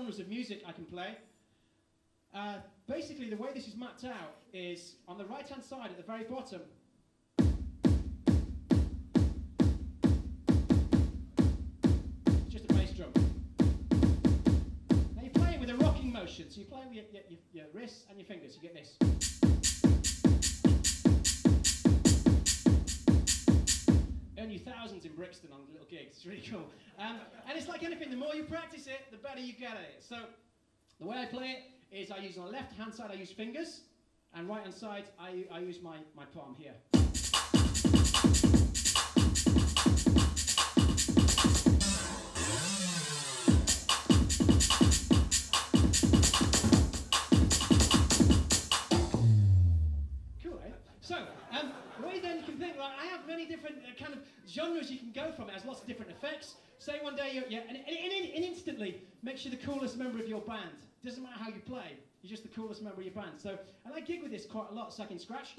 genres of music I can play. Basically, the way this is mapped out is on the right-hand side at the very bottom. It's just a bass drum. Now you're playing with a rocking motion, so you're playing with your wrists and your fingers. You get this. Earn you thousands in Brixton on little gigs. It's really cool. And it's like anything, the more you practice it, the better you get at it. So the way I play it is I use on the left hand side I use fingers, and right hand side I use my palm here. Cool, eh? So the way then you can think, like, I have many different kind of genres you can go from. It has lots of different effects. Say one day and instantly makes you the coolest member of your band. Doesn't matter how you play, you're just the coolest member of your band. So, and I gig with this quite a lot, so I can scratch,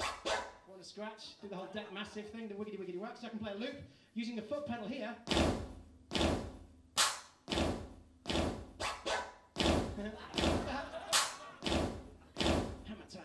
want to scratch, do the whole deck massive thing, the wiggity wiggity whack, so I can play a loop using the foot pedal here. Hammer time.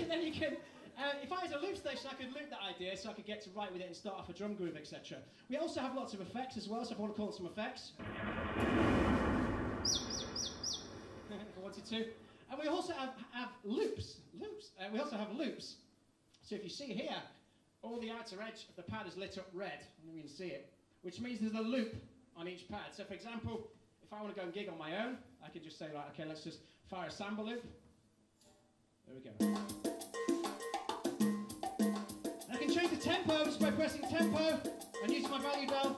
Then you can, if I was a loop station, I could loop that idea so I could get to write with it and start off a drum groove, etc. We also have lots of effects as well, so if I want to call it some effects. If I wanted to. And we also have loops. We also have loops. So if you see here, all the outer edge of the pad is lit up red. I don't know if you can see it. Which means there's a loop on each pad. So for example, if I want to go and gig on my own, I could just say, right, okay, let's just fire a samba loop. There we go. I can change the tempo just by pressing tempo and using my value dial.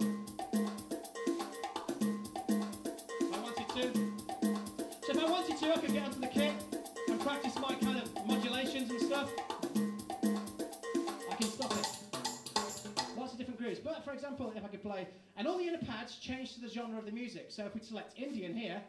If I wanted to. So if I wanted to, I could get onto the kit and practice my kind of modulations and stuff. I can stop it. Lots of different grooves. But for example, if I could play, and all the inner pads change to the genre of the music. So if we select Indian here,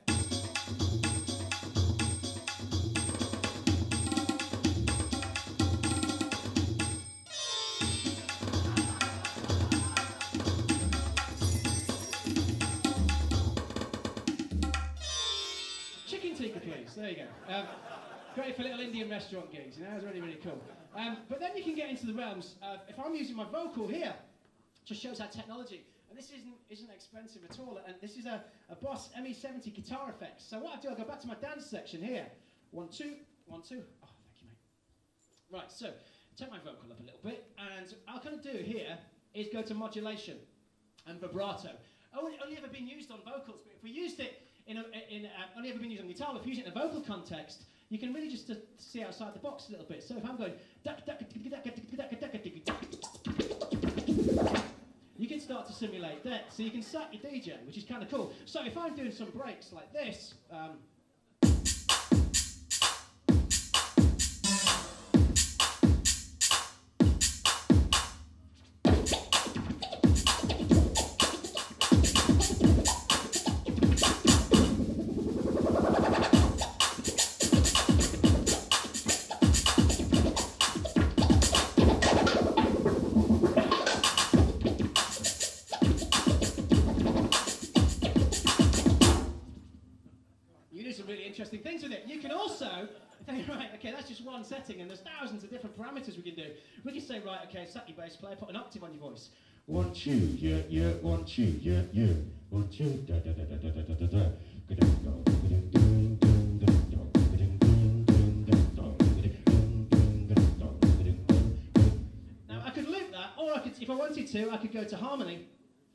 there you go. Great for little Indian restaurant gigs, you know, it's really, really cool. But then you can get into the realms of, if I'm using my vocal here, just shows our technology. And this isn't expensive at all. And this is a Boss ME70 guitar effects. So what I do, I'll go back to my dance section here. 1, 2, 1, 2. Oh, thank you, mate. Right, so take my vocal up a little bit. And I'll kind of do here is go to modulation and vibrato. Only ever been used on vocals, but if we used it only ever been used on guitar, but if you use it in a vocal context, you can really just see outside the box a little bit. So if I'm going, you can start to simulate that. So you can set your DJ, which is kind of cool. So if I'm doing some breaks like this, interesting things with it. You can also think, right, okay, that's just one setting, and there's thousands of different parameters we can do. We can say, right, okay, set your bass player, put an octave on your voice. 1, 2, yeah, yeah, 1, 2, yeah, yeah, 1, 2, da da da da da da da da. Now I could loop that, or I could, if I wanted to, I could go to harmony,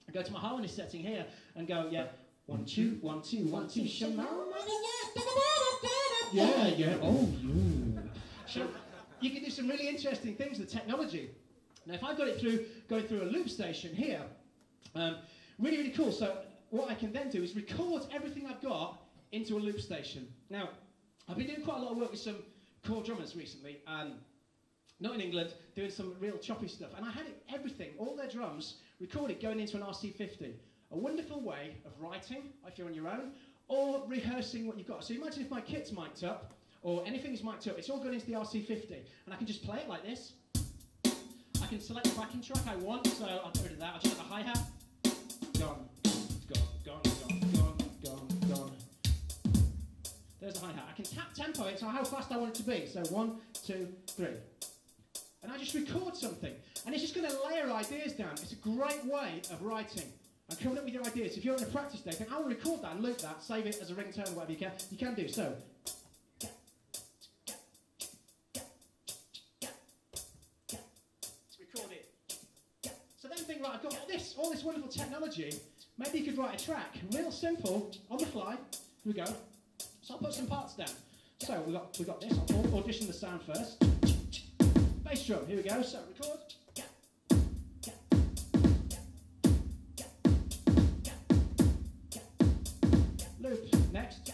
and go to my harmony setting here, and go, yeah. 1, 2, 1, 2, 1, 2, yeah, yeah, oh, yeah. So you can do some really interesting things with technology. Now, if I've got it going through a loop station here, really, really cool. So what I can then do is record everything I've got into a loop station. Now, I've been doing quite a lot of work with some core drummers recently, not in England, doing some real choppy stuff. And I had everything, all their drums, recorded going into an RC50. A wonderful way of writing, if you're on your own, or rehearsing what you've got. So imagine if my kit's mic'd up, or anything is mic'd up, it's all going into the RC50. And I can just play it like this. I can select the backing track I want, so I'll get rid of that. I'll just have a hi-hat. Gone, gone, gone, gone, gone, gone. There's the hi-hat. I can tap tempo it, so how fast I want it to be. So 1, 2, 3. And I just record something. And it's just going to layer ideas down. It's a great way of writing and coming up with your ideas. If you're on a practice day, think, I will record that and loop that, save it as a ringtone or whatever you can do. So, record it. So then think, right, I've got all this wonderful technology. Maybe you could write a track, real simple, on the fly. Here we go. So I'll put some parts down. So we got this. I'll audition the sound first. Bass drum. Here we go. So record. Loop. Next.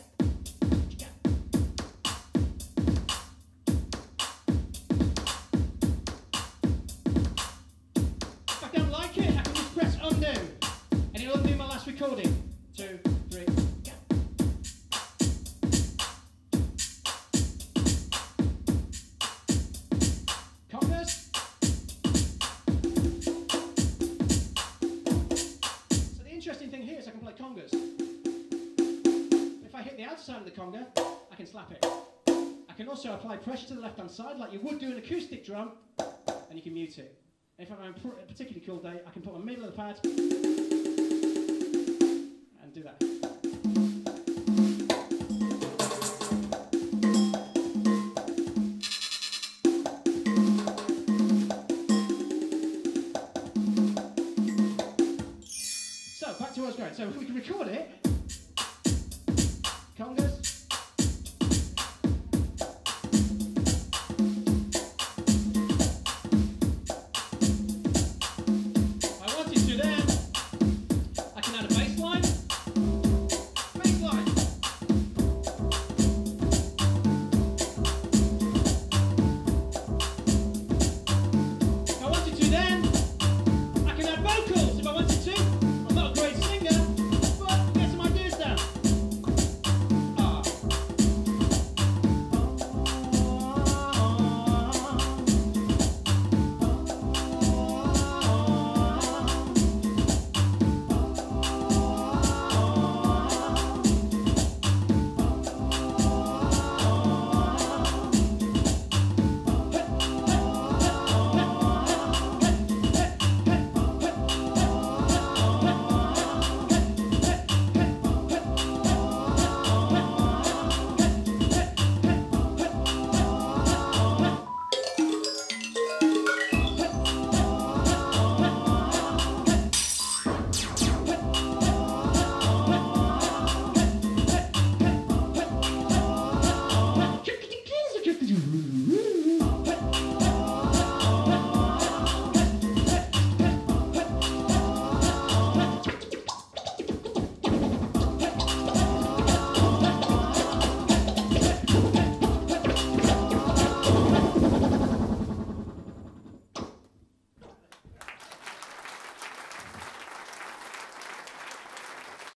If I don't like it, I can just press undo, and it'll undo my last recording. 2, 3. If I hit the outside of the conga, I can slap it. I can also apply pressure to the left-hand side like you would do an acoustic drum, and you can mute it. And if I'm having a particularly cool day, I can put my middle of the pad and do that. So, back to where I was going. So we can record it.